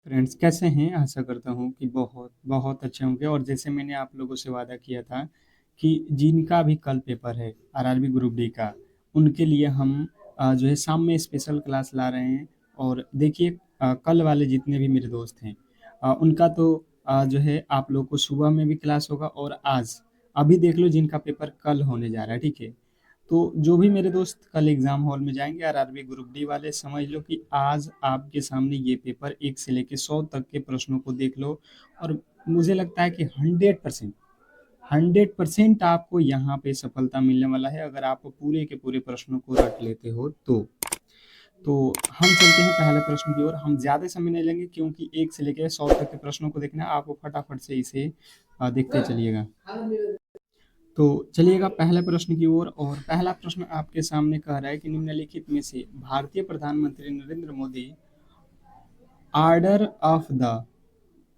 Friends कैसे हैं? आशा करता हूँ कि बहुत बहुत अच्छे होंगे। और जैसे मैंने आप लोगों से वादा किया था कि जिनका भी कल पेपर है आरआरबी ग्रुप डी का, उनके लिए हम जो है शाम में स्पेशल क्लास ला रहे हैं। और देखिए, कल वाले जितने भी मेरे दोस्त हैं, उनका तो जो है आप लोग को सुबह में भी क्लास होगा। और आज अभी देख लो जिनका पेपर कल होने जा रहा है, ठीक है। तो जो भी मेरे दोस्त कल एग्जाम हॉल में जाएंगे आरआरबी ग्रुप डी वाले, समझ लो कि आज आपके सामने ये पेपर 1 से लेके 100 तक के प्रश्नों को देख लो। और मुझे लगता है कि 100% आपको यहाँ पे सफलता मिलने वाला है, अगर आप पूरे के पूरे प्रश्नों को रट लेते हो तो हम चलते हैं पहले प्रश्न की ओर। हम ज़्यादा समय नहीं लेंगे क्योंकि 1 से लेकर 100 तक के प्रश्नों को देखना है आपको, फटाफट से इसे देखते चलिएगा। तो चलिएगा पहले प्रश्न की ओर। और पहला प्रश्न आपके सामने कह रहा है कि निम्नलिखित में से भारतीय प्रधानमंत्री Narendra Modi order of the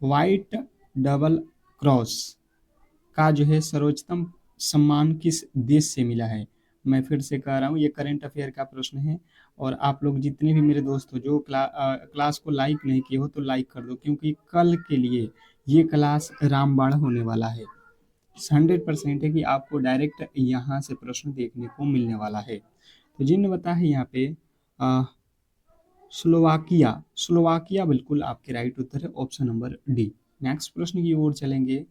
white double cross का जो है सर्वोच्चतम सम्मान किस देश से मिला है? मैं फिर से कह रहा हूँ, ये करंट अफेयर का प्रश्न है। और आप लोग जितने भी मेरे दोस्त हो जो क्लास को लाइक नहीं किए हो तो लाइक कर दो, क्योंकि कल के लिए ये क्लास रामबाण होने वाला है। 100% है कि आपको डायरेक्ट यहाँ से प्रश्न देखने को मिलने वाला है। तो जिन्होंने बताया है यहाँ पे अ, स्लोवाकिया। स्लोवाकिया बिल्कुल आपके राइट उत्तर है, ऑप्शन नंबर डी। नेक्स्ट प्रश्न की ओर चलेंगे।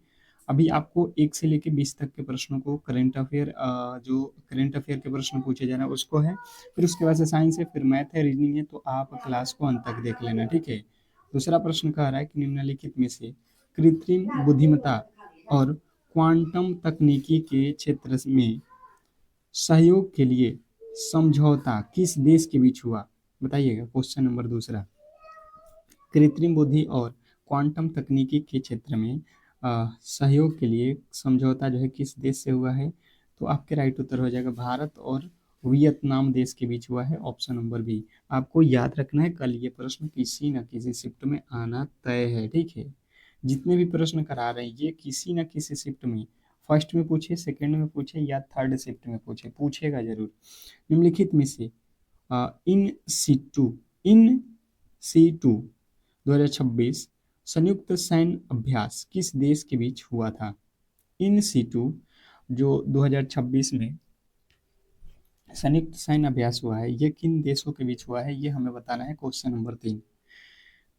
अभी आपको 1 से लेकर 20 तक के प्रश्नों को करंट अफेयर, जो करंट अफेयर के प्रश्न पूछे जा रहे हैं उसको है। फिर उसके बाद से साइंस है, फिर मैथ है, रीजनिंग है। तो आप क्लास को अंत तक देख लेना, ठीक है। दूसरा प्रश्न कह रहा है कि निम्नलिखित में से कृत्रिम बुद्धिमत्ता और क्वांटम तकनीकी के क्षेत्र में सहयोग के लिए समझौता किस देश के बीच हुआ? बताइएगा, क्वेश्चन नंबर दूसरा। कृत्रिम बुद्धि और क्वांटम तकनीकी के क्षेत्र में सहयोग के लिए समझौता जो है किस देश से हुआ है? तो आपके राइट उत्तर हो जाएगा भारत और वियतनाम देश के बीच हुआ है, ऑप्शन नंबर बी। आपको याद रखना है, कल ये प्रश्न किसी न किसी शिफ्ट में आना तय है, ठीक है। जितने भी प्रश्न करा रहे हैं ये किसी न किसी शिफ्ट में, फर्स्ट में पूछे, सेकंड में पूछे या थर्ड शिफ्ट में पूछे, पूछेगा जरूर। निम्नलिखित में से in situ in C to 2026 संयुक्त सैन्य अभ्यास किस देश के बीच हुआ था? इन सीटू जो 2026 में संयुक्त सैन्य अभ्यास हुआ है, ये किन देशों के बीच हुआ है, ये हमें बताना है, क्वेश्चन नंबर 3।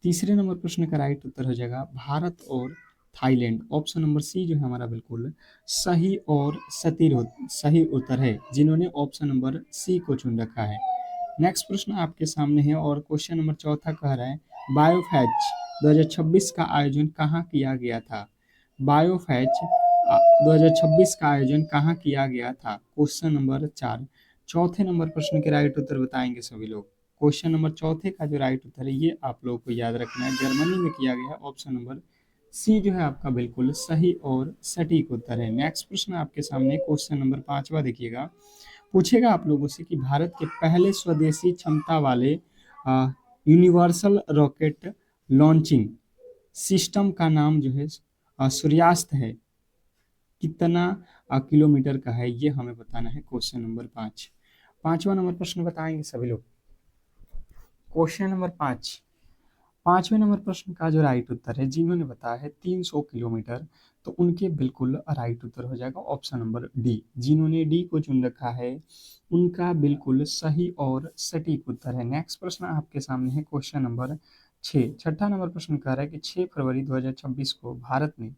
तीसरे नंबर प्रश्न का राइट उत्तर हो जाएगा भारत और थाईलैंड, ऑप्शन नंबर सी जो है हमारा बिल्कुल सही और सही उत्तर है, जिन्होंने ऑप्शन नंबर सी को चुन रखा है। नेक्स्ट प्रश्न आपके सामने है और क्वेश्चन नंबर चौथा कह रहा है बायोफैच 2026 का आयोजन कहाँ किया गया था? बायोफैच 2026 का आयोजन कहाँ किया गया था? Question number 4। चौथे नंबर प्रश्न के राइट उत्तर बताएंगे सभी लोग। क्वेश्चन नंबर चौथे का जो राइट उत्तर है ये आप लोगों को याद रखना है, जर्मनी में किया गया है, ऑप्शन नंबर सी जो है आपका बिल्कुल सही और सटीक उत्तर है। नेक्स्ट प्रश्न आपके सामने क्वेश्चन नंबर 5वां देखिएगा। पूछेगा आप लोगों से कि भारत के पहले स्वदेशी क्षमता वाले यूनिवर्सल रॉकेट लॉन्चिंग सिस्टम का नाम जो है सूर्यास्त है, कितना किलोमीटर का है, ये हमें बताना है, क्वेश्चन नंबर 5। 5वां नंबर प्रश्न बताएंगे सभी लोग। क्वेश्चन नंबर 5, 5वें नंबर प्रश्न का जो राइट उत्तर है, जिन्होंने बताया है 300 किलोमीटर, तो उनके बिल्कुल राइट उत्तर हो जाएगा ऑप्शन नंबर डी। जिन्होंने डी को चुन रखा है उनका बिल्कुल सही और सटीक उत्तर है। नेक्स्ट प्रश्न आपके सामने है क्वेश्चन नंबर 6। छठा नंबर प्रश्न कह रहा है कि 6 फरवरी 2026 को भारत ने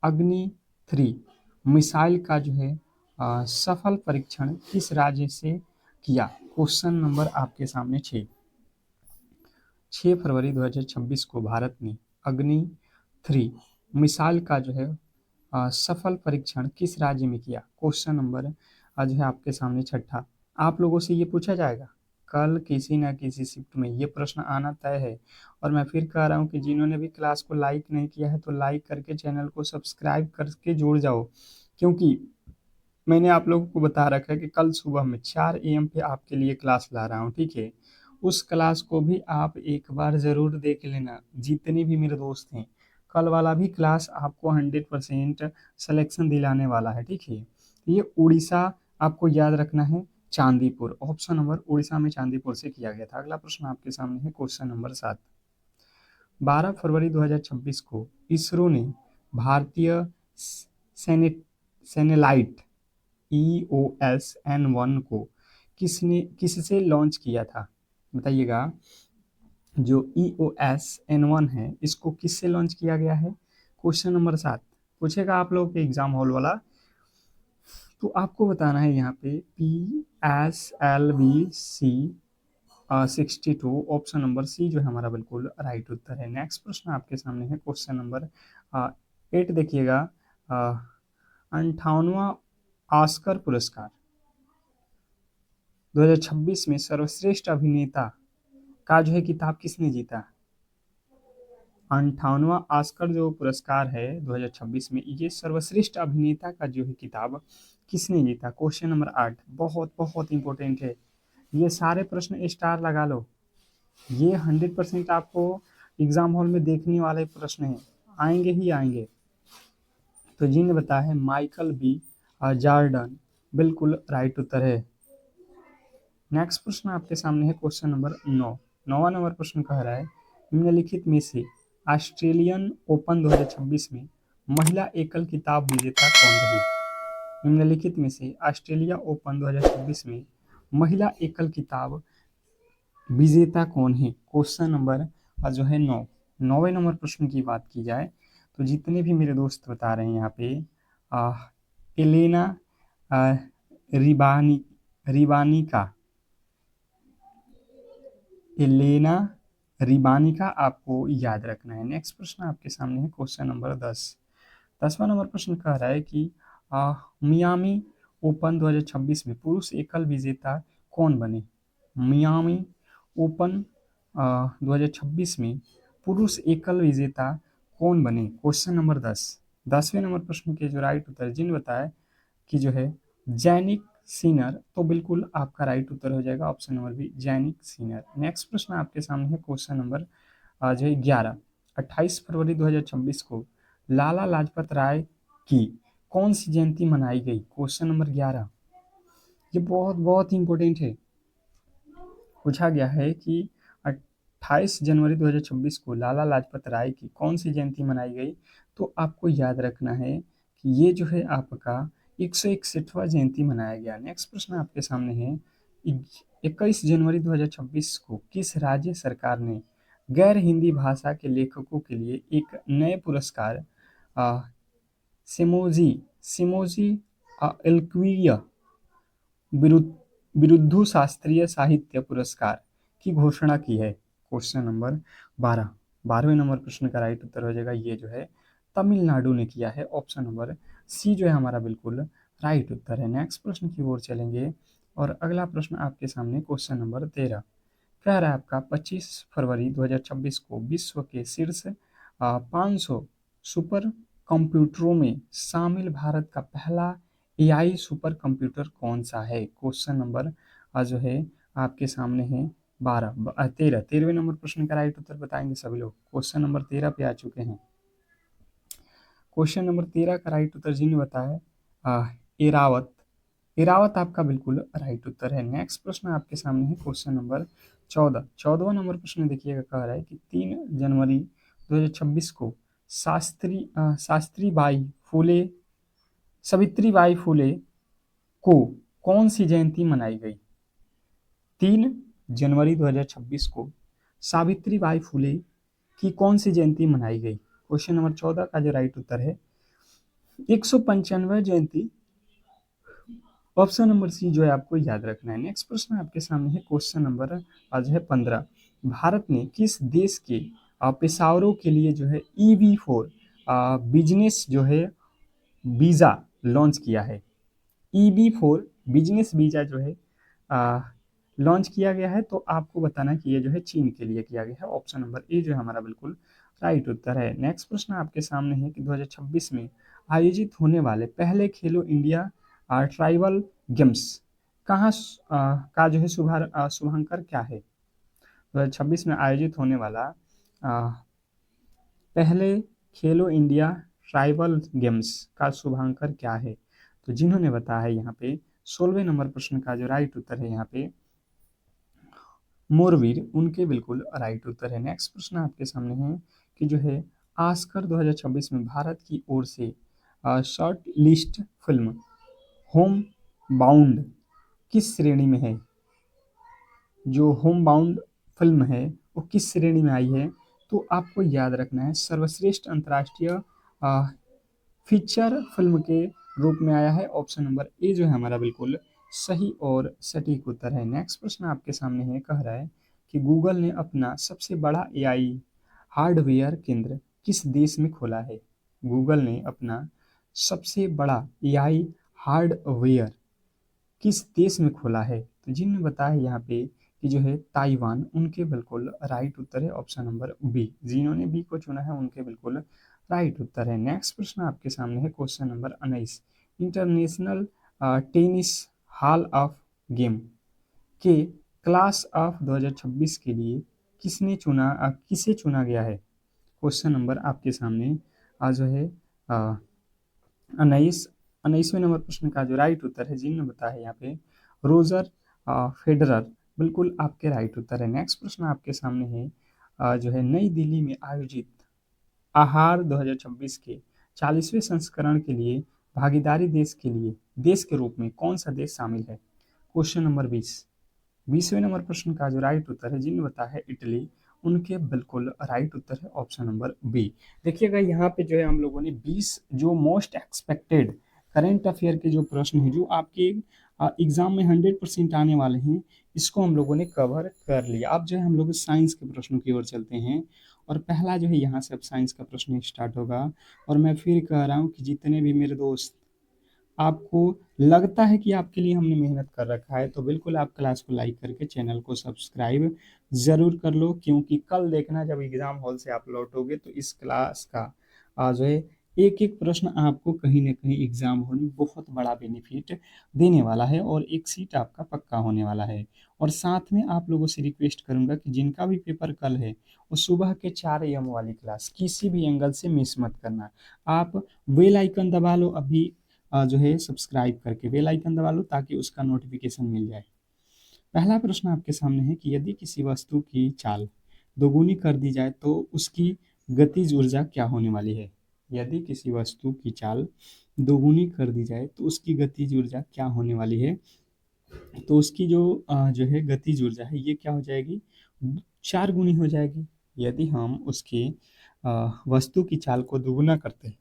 अग्नि 3 मिसाइल का जो है सफल परीक्षण किस राज्य से किया? क्वेश्चन नंबर आपके सामने 6 फरवरी 2026 को भारत ने अग्नि 3 मिसाइल का जो है सफल परीक्षण किस राज्य में किया? क्वेश्चन नंबर जो है आपके सामने छठा। आप लोगों से ये पूछा जाएगा कल किसी न किसी शिफ्ट में, ये प्रश्न आना तय है। और मैं फिर कह रहा हूँ कि जिन्होंने भी क्लास को लाइक नहीं किया है तो लाइक करके चैनल को सब्सक्राइब करके जुड़ जाओ, क्योंकि मैंने आप लोगों को बता रखा है कि कल सुबह में 4 AM पे आपके लिए क्लास ला रहा हूँ, ठीक है। उस क्लास को भी आप एक बार ज़रूर देख लेना, जितने भी मेरे दोस्त हैं। कल वाला भी क्लास आपको 100% सिलेक्शन दिलाने वाला है, ठीक है। ये उड़ीसा आपको याद रखना है, चांदीपुर, ऑप्शन नंबर उड़ीसा में चांदीपुर से किया गया था। अगला प्रश्न आपके सामने है क्वेश्चन नंबर 7। 12 फरवरी 2026 को इसरो ने भारतीय सैटेलाइट EOS-N1 को किससे लॉन्च किया था? बताइएगा। जो EOS-N1 है इसको किससे लॉन्च किया गया है? क्वेश्चन नंबर 7 पूछेगा आप लोगों के एग्जाम हॉल वाला, तो आपको बताना है यहाँ पे PSLV-C 62 ऑप्शन नंबर सी जो है हमारा बिल्कुल राइट उत्तर है। नेक्स्ट प्रश्न आपके सामने है क्वेश्चन नंबर 8 देखिएगा। 58वां ऑस्कर पुरस्कार 2026 में सर्वश्रेष्ठ अभिनेता का जो है किताब किसने जीता? 58वां ऑस्कर जो पुरस्कार है 2026 में, ये सर्वश्रेष्ठ अभिनेता का जो है किताब किसने जीता? क्वेश्चन नंबर 8 बहुत बहुत इंपॉर्टेंट है। ये सारे प्रश्न स्टार लगा लो, ये 100% आपको एग्जाम हॉल में देखने वाले प्रश्न हैं, आएंगे ही आएंगे। तो जिन्हें बता है माइकल बी जॉर्डन बिल्कुल राइट उत्तर है। नेक्स्ट प्रश्न आपके सामने है क्वेश्चन नंबर 9। 9वां नंबर प्रश्न कह रहा है निम्नलिखित में से ऑस्ट्रेलियन ओपन 2026 में महिला एकल खिताब विजेता कौन रही? निम्नलिखित में से ऑस्ट्रेलिया ओपन 2026 में महिला एकल खिताब विजेता कौन है? क्वेश्चन नंबर जो है 9। 9वें नंबर प्रश्न की बात की जाए तो जितने भी मेरे दोस्त बता रहे हैं यहाँ पे एलेना रिबानिका एलेना रिबानिका आपको याद रखना है। नेक्स्ट प्रश्न आपके सामने है क्वेश्चन नंबर 10। 10वां नंबर प्रश्न कह रहा है कि मियामी ओपन 2026 में पुरुष एकल विजेता कौन बने? मियामी ओपन 2026 में पुरुष एकल विजेता कौन बने? Question number 10। 10वें नंबर प्रश्न के जो राइट उत्तर जिन बताया कि जो है जैनिक सीनर, तो बिल्कुल आपका राइट उत्तर हो जाएगा ऑप्शन नंबर बी जैनिक सीनर। नेक्स्ट प्रश्न आपके सामने है क्वेश्चन नंबर जो है 11। 28 फरवरी 2026 को लाला लाजपत राय की कौन सी जयंती मनाई गई? क्वेश्चन नंबर 11 ये बहुत बहुत इंपॉर्टेंट है। पूछा गया है कि 28 जनवरी 2026 को लाला लाजपत राय की कौन सी जयंती मनाई गई? तो आपको याद रखना है कि ये जो है आपका 161वां जयंती मनाया गया। नेक्स्ट प्रश्न आपके सामने है 21 जनवरी 2026 को किस राज्य सरकार ने गैर हिंदी भाषा के लेखकों के लिए एक नए पुरस्कार सिमोजी सिमोजी एल्क्विया बिरुद्धु शास्त्रीय साहित्य पुरस्कार की घोषणा की है? Question number 12। 12वें नंबर प्रश्न का राइट उत्तर हो जाएगा ये जो है तमिलनाडु ने किया है। ऑप्शन नंबर सी जो है हमारा बिल्कुल राइट उत्तर है। नेक्स्ट प्रश्न की ओर चलेंगे और अगला प्रश्न आपके सामने क्वेश्चन नंबर 13 कह रहा है आपका 25 फरवरी 2026 को विश्व के शीर्ष 500 सुपर कंप्यूटरों में शामिल भारत का पहला AI सुपर कंप्यूटर कौन सा है? क्वेश्चन नंबर जो है आपके सामने है 13वें नंबर प्रश्न का राइट उत्तर बताएंगे सभी लोग। क्वेश्चन नंबर 13 पे आ चुके हैं। क्वेश्चन नंबर 13 का राइट उत्तर जिन्हें बताया एरावत एरावत आपका बिल्कुल राइट उत्तर है। नेक्स्ट प्रश्न आपके सामने है क्वेश्चन नंबर 14। 14वां नंबर प्रश्न देखिएगा कह रहा है कि 3 जनवरी 2026 को सावित्रीबाई फुले को कौन सी जयंती मनाई गई? 3 जनवरी 2026 को सावित्रीबाई फुले की कौन सी जयंती मनाई गई? क्वेश्चन नंबर 14 का जो राइट उत्तर है 195 जयंती, ऑप्शन नंबर सी जो है आपको याद रखना है। नेक्स्ट प्रश्न आपके सामने है क्वेश्चन नंबर आज है 15। भारत ने किस देश के पेशावरों के लिए जो है EB4 बिजनेस जो है वीज़ा लॉन्च किया है? EB4 बिजनेस वीज़ा जो है लॉन्च किया गया है, तो आपको बताना कि ये जो है चीन के लिए किया गया है। ऑप्शन नंबर ए जो है हमारा बिल्कुल राइट उत्तर है। नेक्स्ट प्रश्न आपके सामने है कि 2026 में आयोजित होने वाले पहले खेलो इंडिया ट्राइबल गेम्स कहाँ का जो है शुभांकर क्या है? 2026 में आयोजित होने वाला पहले खेलो इंडिया ट्राइबल गेम्स का शुभांकर क्या है? तो जिन्होंने बताया है यहाँ पे 16वें नंबर प्रश्न का जो राइट उत्तर है यहाँ पे मोरवीर, उनके बिल्कुल राइट उत्तर है। नेक्स्ट प्रश्न आपके सामने है कि जो है ऑस्कर 2026 में भारत की ओर से short list film home bound किस श्रेणी में है? जो होम बाउंड फिल्म है वो किस श्रेणी में आई है? तो आपको याद रखना है सर्वश्रेष्ठ अंतर्राष्ट्रीय फीचर फिल्म के रूप में आया है। ऑप्शन नंबर ए जो है हमारा बिल्कुल सही और सटीक उत्तर है। नेक्स्ट प्रश्न आपके सामने है, कह रहा है कि गूगल ने अपना सबसे बड़ा एआई हार्डवेयर केंद्र किस देश में खोला है? गूगल ने अपना सबसे बड़ा एआई हार्डवेयर किस देश में खोला है? तो जिन्होंने बताया यहाँ पे कि जो है ताइवान, उनके बिल्कुल राइट उत्तर है ऑप्शन नंबर बी। जिन्होंने बी को चुना है उनके बिल्कुल राइट उत्तर है। नेक्स्ट प्रश्न आपके सामने है question number 19। International tennis hall of game के क्लास ऑफ 2026 के लिए किसे चुना गया है? क्वेश्चन नंबर आपके सामने जो है 19वें नंबर प्रश्न का जो राइट उत्तर है, जिन्होंने बताया है यहाँ पे रोजर फेडरर, बिल्कुल आपके राइट उत्तर है। नेक्स्ट प्रश्न आपके सामने है जो है नई दिल्ली में आयोजित आहार 2026 के 40वें संस्करण के लिए भागीदारी देश के रूप में कौन सा देश शामिल है? क्वेश्चन नंबर 20वें नंबर प्रश्न का जो राइट उत्तर है, जिन्होंने बताया है इटली, उनके बिल्कुल राइट उत्तर है ऑप्शन नंबर बी। देखिएगा यहाँ पे जो है हम लोगों ने 20 जो मोस्ट एक्सपेक्टेड करंट अफेयर के जो प्रश्न है जो आपके एग्जाम में 100% आने वाले हैं, इसको हम लोगों ने कवर कर लिया। अब जो है हम लोग साइंस के प्रश्नों की ओर चलते हैं और पहला जो है यहाँ से अब साइंस का प्रश्न स्टार्ट होगा। और मैं फिर कह रहा हूँ कि जितने भी मेरे दोस्त आपको लगता है कि आपके लिए हमने मेहनत कर रखा है तो बिल्कुल आप क्लास को लाइक करके चैनल को सब्सक्राइब ज़रूर कर लो, क्योंकि कल देखना जब एग्ज़ाम हॉल से आप लौटोगे तो इस क्लास का जो है एक एक प्रश्न आपको कहीं ना कहीं एग्ज़ाम हॉल में बहुत बड़ा बेनिफिट देने वाला है और एक सीट आपका पक्का होने वाला है। और साथ में आप लोगों से रिक्वेस्ट करूंगा कि जिनका भी पेपर कल है वो सुबह के 4 AM वाली क्लास किसी भी एंगल से मिस मत करना। आप बेल आइकन दबा लो अभी, जो है सब्सक्राइब करके बेल आइकन दबा लो ताकि उसका नोटिफिकेशन मिल जाए। पहला प्रश्न आपके सामने है कि यदि किसी वस्तु की चाल दोगुनी कर दी जाए तो उसकी गतिज ऊर्जा क्या होने वाली है? यदि किसी वस्तु की चाल दोगुनी कर दी जाए तो उसकी गतिज ऊर्जा क्या होने वाली है? तो उसकी जो है गतिज ऊर्जा है ये क्या हो जाएगी? 4 गुनी हो जाएगी। यदि हम उसके वस्तु की चाल को दोगुना करते हैं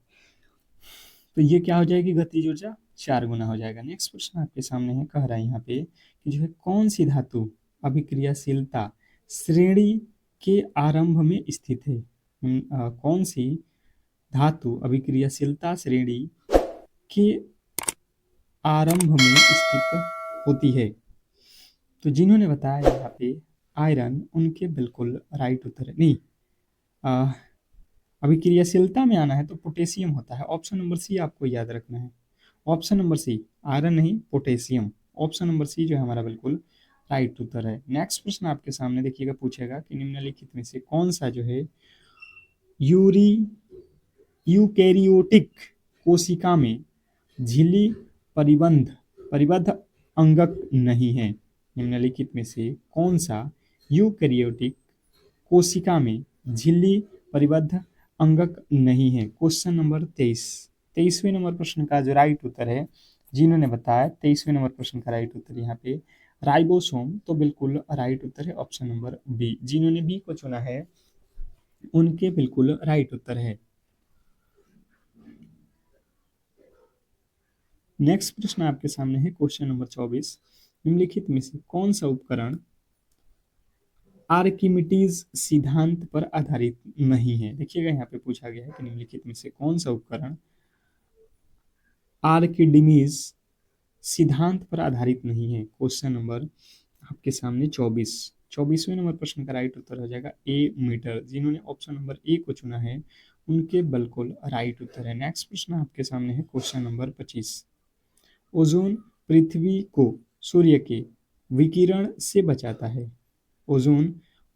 तो ये क्या हो जाएगी? गतिज ऊर्जा 4 गुना हो जाएगा। नेक्स्ट प्रश्न आपके सामने है, कह रहा है यहाँ पे कि जो है कौन सी धातु अभिक्रियाशीलता श्रेणी के आरंभ में स्थित है? कौन सी धातु अभिक्रियाशीलता श्रेणी के आरंभ में स्थित होती है? तो जिन्होंने बताया यहाँ पे आयरन, उनके बिल्कुल राइट उत्तर है। नहीं, अभिक्रियाशीलता में आना है तो पोटेशियम होता है। ऑप्शन नंबर सी आपको याद रखना है। ऑप्शन नंबर सी, आयरन नहीं पोटेशियम। ऑप्शन नंबर सी जो है हमारा बिल्कुल राइट उत्तर है। नेक्स्ट प्रश्न आपके सामने देखिएगा, पूछेगा कि निम्नलिखित में से कौन सा जो है यूरी यूकैरियोटिक कोशिका में झिल्ली परिबद्ध अंगक नहीं है? निम्नलिखित में से कौन सा यूकैरियोटिक कोशिका में झिल्ली परिबद्ध अंगक नहीं है? क्वेश्चन नंबर 23वें नंबर प्रश्न का जो राइट उत्तर है, जिन्होंने बताया 23वें नंबर प्रश्न का राइट उत्तर यहाँ पे राइबोसोम, तो बिल्कुल राइट उत्तर है ऑप्शन नंबर बी। जिन्होंने बी को चुना है उनके बिल्कुल राइट उत्तर है। नेक्स्ट प्रश्न आपके सामने है क्वेश्चन नंबर 24। निम्नलिखित में से कौन सा उपकरण आर्किमिडीज सिद्धांत पर आधारित नहीं है? देखिएगा यहाँ पे पूछा गया है कि निम्नलिखित में से कौन सा उपकरण आर्किमिडीज सिद्धांत पर आधारित नहीं है? क्वेश्चन नंबर आपके सामने 24वें नंबर प्रश्न का राइट उत्तर हो जाएगा ए मीटर। जिन्होंने ऑप्शन नंबर ए को चुना है उनके बिल्कुल राइट उत्तर है। नेक्स्ट प्रश्न आपके सामने है क्वेश्चन नंबर 25। ओजोन पृथ्वी को सूर्य के विकिरण से बचाता है। ओजोन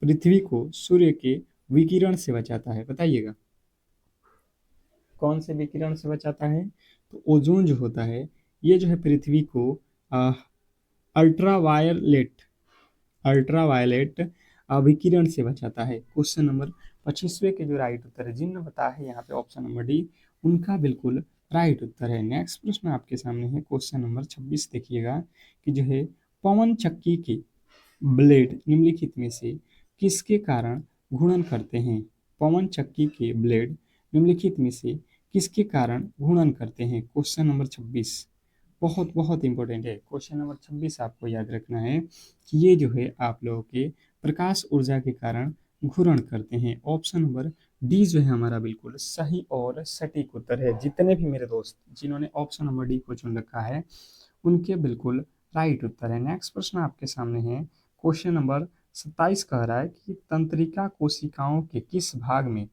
पृथ्वी को सूर्य के विकिरण से बचाता है, बताइएगा कौन से विकिरण से बचाता है? तो ओजोन जो होता है ये जो है पृथ्वी को अल्ट्रावायलेट विकिरण से बचाता है। क्वेश्चन नंबर 25वें के जो राइट उत्तर है जिन्होंने बताया है यहाँ पे ऑप्शन नंबर डी, उनका बिल्कुल राइट उत्तर है। नेक्स्ट प्रश्न आपके सामने है क्वेश्चन नंबर 26, देखिएगा कि जो है पवन चक्की के ब्लेड निम्नलिखित में से किसके कारण घूर्णन करते हैं। पवन चक्की के ब्लेड निम्नलिखित में से किसके कारण घूर्णन करते हैं। क्वेश्चन नंबर 26 बहुत बहुत इंपॉर्टेंट है। क्वेश्चन नंबर 26 आपको याद रखना है कि ये जो है आप लोगों के प्रकाश ऊर्जा के कारण घूर्णन करते हैं। ऑप्शन नंबर डी जो है हमारा बिल्कुल सही और सटीक उत्तर है। जितने भी मेरे दोस्त जिन्होंने ऑप्शन नंबर डी को चुन रखा है उनके बिल्कुल राइट उत्तर है। नेक्स्ट प्रश्न आपके सामने है क्वेश्चन नंबर 27 कह रहा है कि तंत्रिका कोशिकाओं के किस भाग में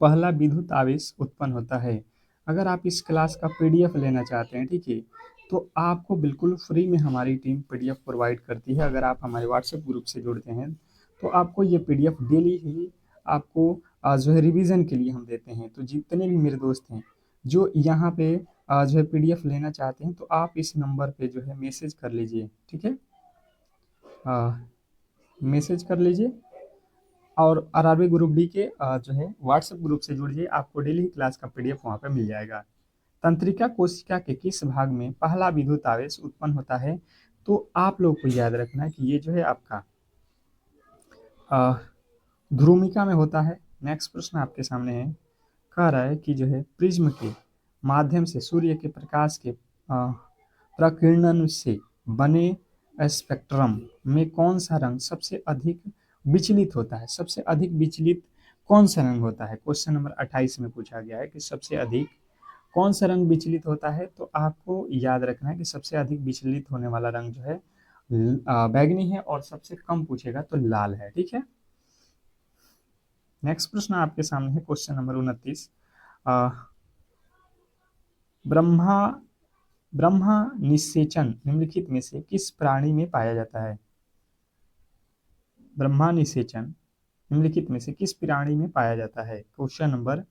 पहला विद्युत आवेश उत्पन्न होता है। अगर आप इस क्लास का पीडीएफ लेना चाहते हैं, ठीक है, तो आपको बिल्कुल फ्री में हमारी टीम पीडीएफ प्रोवाइड करती है। अगर आप हमारे व्हाट्सएप ग्रुप से जुड़ते हैं तो आपको ये पीडीएफ डेली ही आपको जो है रिवीजन के लिए हम देते हैं। तो जितने भी मेरे दोस्त हैं जो यहाँ पे जो है पीडीएफ लेना चाहते हैं तो आप इस नंबर पे जो है मैसेज कर लीजिए, ठीक है, मैसेज कर लीजिए और आरआरबी ग्रुप डी के जो है व्हाट्सएप ग्रुप से जुड़िए, आपको डेली क्लास का पीडीएफ वहाँ पे मिल जाएगा। तंत्रिका कोशिका के किस भाग में पहला विद्युत आवेश उत्पन्न होता है। तो आप लोग को याद रखना है कि ये जो है आपका ध्रुमिका में होता है। नेक्स्ट प्रश्न आपके सामने है, कह रहा है कि जो है प्रिज्म के माध्यम से सूर्य के प्रकाश के प्रकीर्णन से बने स्पेक्ट्रम में कौन सा रंग सबसे अधिक विचलित होता है। सबसे अधिक विचलित कौन सा रंग होता है। क्वेश्चन नंबर 28 में पूछा गया है कि सबसे अधिक कौन सा रंग विचलित होता है। तो आपको याद रखना है कि सबसे अधिक विचलित होने वाला रंग जो है बैगनी है और सबसे कम पूछेगा तो लाल है, ठीक है। नेक्स्ट प्रश्न आपके सामने है क्वेश्चन नंबर 29, ब्रह्मा ब्रह्मा निषेचन निम्नलिखित में से किस प्राणी में पाया जाता है। ब्रह्मा निषेचन निम्नलिखित में से किस प्राणी में पाया जाता है। क्वेश्चन नंबर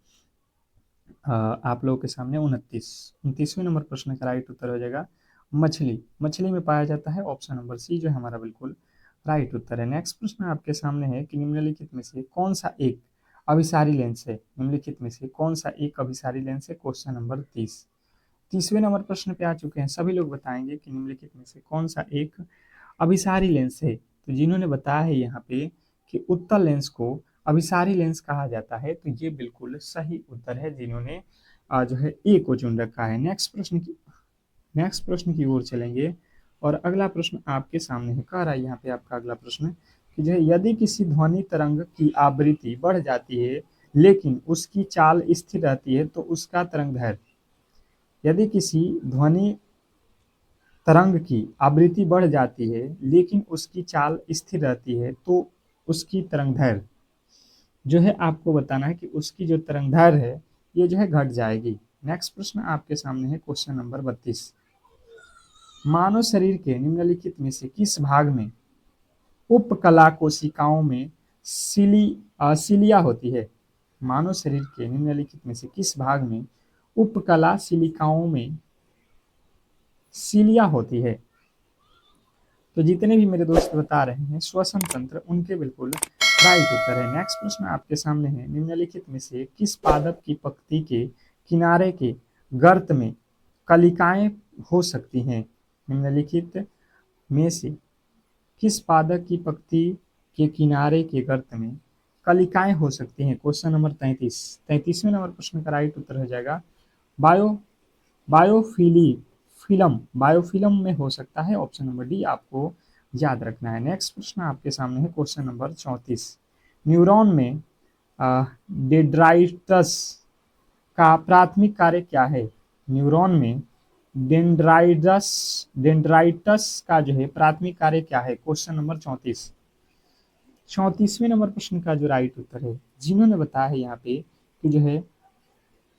आप लोगों के सामने 29वें नंबर प्रश्न का राइट उत्तर हो जाएगा मछली। मछली में पाया जाता है। ऑप्शन नंबर सी जो है हमारा बिल्कुल राइट उत्तर है। नेक्स्ट प्रश्न आपके सामने है कि निम्नलिखित में से कौन सा एक अभिसारी लेंस है। निम्नलिखित में से कौन सा एक अभिसारी लेंस है। क्वेश्चन नंबर 30वें नंबर प्रश्न पे आ चुके हैं। सभी लोग बताएंगे कि निम्नलिखित में से कौन सा एक अभिसारी लेंस है। तो जिन्होंने बताया है यहाँ पे कि उत्तल लेंस को अभिसारी लेंस कहा जाता है तो ये बिल्कुल सही उत्तर है जिन्होंने जो है ए को चुन रखा है। नेक्स्ट प्रश्न की ओर चलेंगे और अगला प्रश्न आपके सामने है। कह रहा है यहाँ पे आपका अगला प्रश्न कि जो है यदि किसी ध्वनि तरंग की आवृत्ति बढ़ जाती है लेकिन उसकी चाल स्थिर रहती है तो उसका तरंग दैर्घ्य। यदि किसी ध्वनि तरंग की आवृत्ति बढ़ जाती है लेकिन उसकी चाल स्थिर रहती है तो उसकी तरंगदैर्घ्य जो है आपको बताना है कि उसकी जो तरंगदैर्घ्य है ये जो है घट जाएगी। नेक्स्ट प्रश्न आपके सामने है क्वेश्चन नंबर 32, मानव शरीर के निम्नलिखित में से किस भाग में उपकला कोशिकाओं में सिलिया होती है। मानव शरीर के निम्नलिखित में से किस भाग में उपकला सिलिकाओं में सिलिया होती है। तो जितने भी मेरे दोस्त बता रहे हैं श्वसन तंत्र उनके बिल्कुल राइट उत्तर है। नेक्स्ट प्रश्न आपके सामने है, निम्नलिखित में से किस पादप की पत्ती के किनारे के गर्त में कलिकाएं हो सकती हैं। निम्नलिखित में से किस पादप की पत्ती के किनारे के गर्त में कलिकाएं हो सकती हैं। क्वेश्चन नंबर 33वें नंबर प्रश्न का राइट उत्तर हो जाएगा बायो बायोफिल्म में हो सकता है। ऑप्शन नंबर डी आपको याद रखना है। नेक्स्ट प्रश्न आपके सामने है क्वेश्चन नंबर 34, न्यूरॉन में डेंड्राइट्स का प्राथमिक कार्य क्या है। न्यूरॉन में डेंड्राइट्स का जो है प्राथमिक कार्य क्या है। क्वेश्चन नंबर 34वें नंबर प्रश्न का जो राइट उत्तर है जिन्होंने बताया है यहाँ पे कि जो है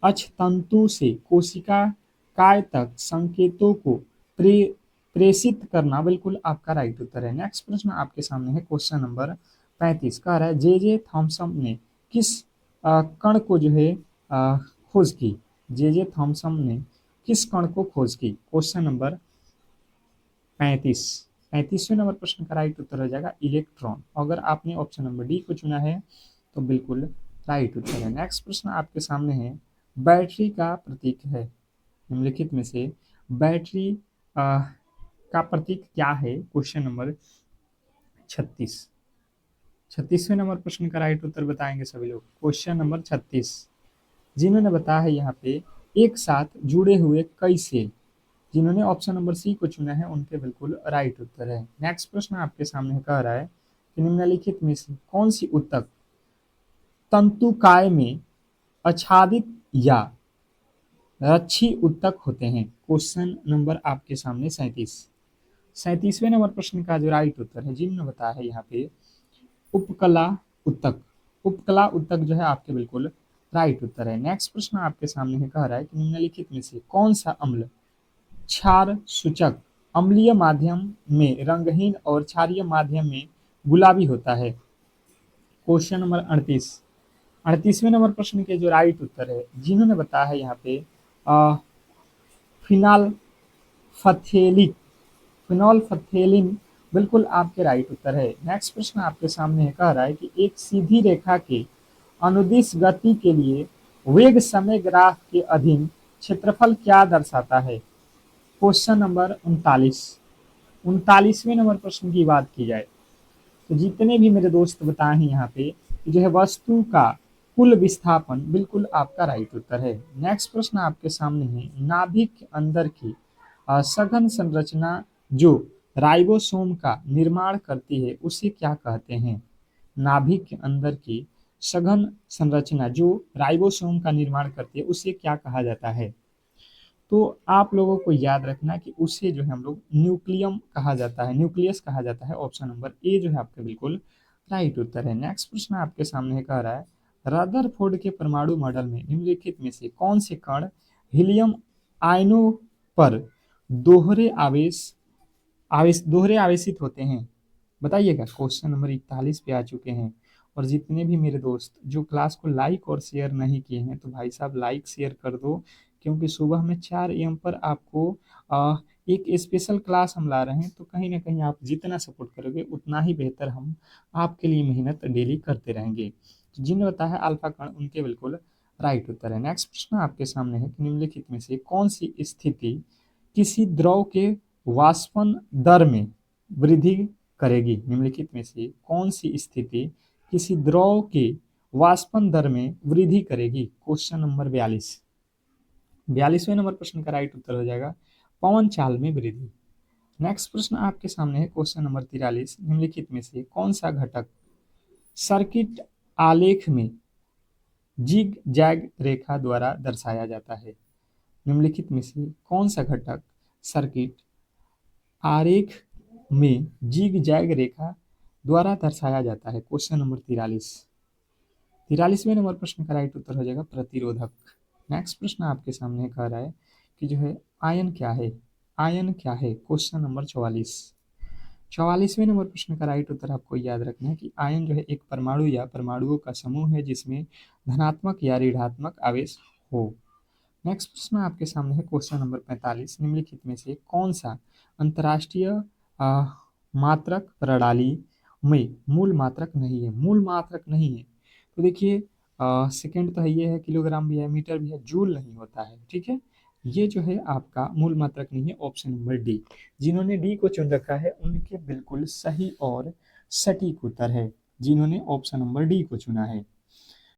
अक्षतंतु से कोशिका काय तक संकेतों को प्रेषित करना बिल्कुल आपका राइट उत्तर है। नेक्स्ट प्रश्न आपके सामने है क्वेश्चन नंबर 35, कह रहा है जे थॉमसन ने किस कण को जो है खोज की। जे थॉमसन ने किस कण को खोज की। क्वेश्चन नंबर 35वें नंबर प्रश्न का राइट उत्तर हो जाएगा इलेक्ट्रॉन। अगर आपने ऑप्शन नंबर डी को चुना है तो बिल्कुल राइट उत्तर है। नेक्स्ट प्रश्न आपके सामने है, बैटरी का प्रतीक है निम्नलिखित में से बैटरी का प्रतीक क्या है? Question number 36। 36वें नंबर प्रश्न का राइट उत्तर बताएंगे सभी लोग। क्वेश्चन नंबर 36 जिन्होंने बताया है यहाँ पे एक साथ जुड़े हुए कई सेल, जिन्होंने ऑप्शन नंबर सी को चुना है उनके बिल्कुल राइट उत्तर है। नेक्स्ट प्रश्न आपके सामने कह रहा है कि निम्नलिखित में से कौन सी ऊतक तंतुकाय में आच्छादित या रक्षी ऊतक होते हैं? क्वेश्चन नंबर आपके सामने 37वें नंबर प्रश्न का जो राइट उत्तर है जिन्होंने बताया है यहाँ पे उपकला ऊतक। उपकला ऊतक जो है आपके बिल्कुल राइट उत्तर है। नेक्स्ट प्रश्न आपके सामने है कह रहा है कि निम्नलिखित में से कौन सा अम्ल क्षार सूचक अम्लीय माध्यम में रंगहीन और क्षारीय माध्यम में गुलाबी होता है? क्वेश्चन नंबर 38वें नंबर प्रश्न के जो राइट उत्तर है जिन्होंने बताया है यहाँ पे फिनाल फथेलिक फिनॉल फथेलिन बिल्कुल आपके राइट उत्तर है। नेक्स्ट प्रश्न आपके सामने है कह रहा है कि एक सीधी रेखा के अनुदिश गति के लिए वेग समय ग्राफ के अधीन क्षेत्रफल क्या दर्शाता है? क्वेश्चन नंबर 39वें नंबर प्रश्न की बात की जाए तो जितने भी मेरे दोस्त बताए हैं यहाँ पे जो है वस्तु का कुल विस्थापन बिल्कुल आपका राइट उत्तर है। नेक्स्ट प्रश्न आपके सामने है नाभिक के अंदर की सघन संरचना जो राइबोसोम का निर्माण करती है उसे क्या कहते हैं? नाभिक के अंदर की सघन संरचना जो राइबोसोम का निर्माण करती है उसे क्या कहा जाता है? तो आप लोगों को याद रखना कि उसे जो है हम लोग न्यूक्लियम कहा जाता है, न्यूक्लियस कहा जाता है। ऑप्शन नंबर ए जो है आपका बिल्कुल राइट उत्तर है। नेक्स्ट प्रश्न आपके सामने कह रहा है रदरफोर्ड के परमाणु मॉडल में निम्नलिखित में से कौन से कण हीलियम आयनों पर दोहरे आवेश दोहरे आवेशित होते हैं? बताइएगा। क्वेश्चन नंबर 41 पे आ चुके हैं और जितने भी मेरे दोस्त जो क्लास को लाइक और शेयर नहीं किए हैं तो भाई साहब लाइक शेयर कर दो, क्योंकि सुबह में 4 AM पर आपको एक स्पेशल क्लास हम ला रहे हैं, तो कहीं ना कहीं आप जितना सपोर्ट करोगे उतना ही बेहतर हम आपके लिए मेहनत डेली करते रहेंगे। तो जिन्हें होता है अल्फा कण उनके बिल्कुल राइट उत्तर है। नेक्स्ट प्रश्न आपके सामने है कि निम्नलिखित में से कौन सी स्थिति किसी द्रव के वाष्पन दर में वृद्धि करेगी? निम्नलिखित में से कौन सी स्थिति किसी द्रव के वाष्पन दर में वृद्धि करेगी? क्वेश्चन नंबर 42वें नंबर प्रश्न का राइट उत्तर हो जाएगा पवन चाल में वृद्धि। नेक्स्ट प्रश्न आपके सामने है क्वेश्चन नंबर 43 निम्नलिखित में से कौन सा घटक सर्किट आलेख में जिग जैग रेखा द्वारा दर्शाया जाता है? निम्नलिखित में से कौन सा घटक सर्किट आरेख में जिग जैग रेखा द्वारा दर्शाया जाता है? क्वेश्चन नंबर 43वें नंबर प्रश्न का राइट उत्तर हो जाएगा प्रतिरोधक। नेक्स्ट प्रश्न आपके सामने कह रहा है कि जो है आयन क्या है? आयन क्या है? क्वेश्चन नंबर 44वें नंबर प्रश्न का राइट उत्तर आपको याद रखना है कि आयन जो है एक परमाणु या परमाणुओं का समूह है जिसमें धनात्मक या ऋणात्मक आवेश हो। नेक्स्ट प्रश्न आपके सामने है क्वेश्चन नंबर 45 निम्नलिखित में से कौन सा अंतर्राष्ट्रीय मात्रक प्रणाली में मूल मात्रक नहीं है? मूल मात्रक नहीं है तो देखिए सेकेंड तो है, ये है किलोग्राम भी है, मीटर भी है, जूल नहीं होता है। ठीक है, ये जो है आपका मूल मात्रक नहीं है। ऑप्शन नंबर डी, जिन्होंने डी को चुन रखा है उनके बिल्कुल सही और सटीक उत्तर है जिन्होंने ऑप्शन नंबर डी को चुना है।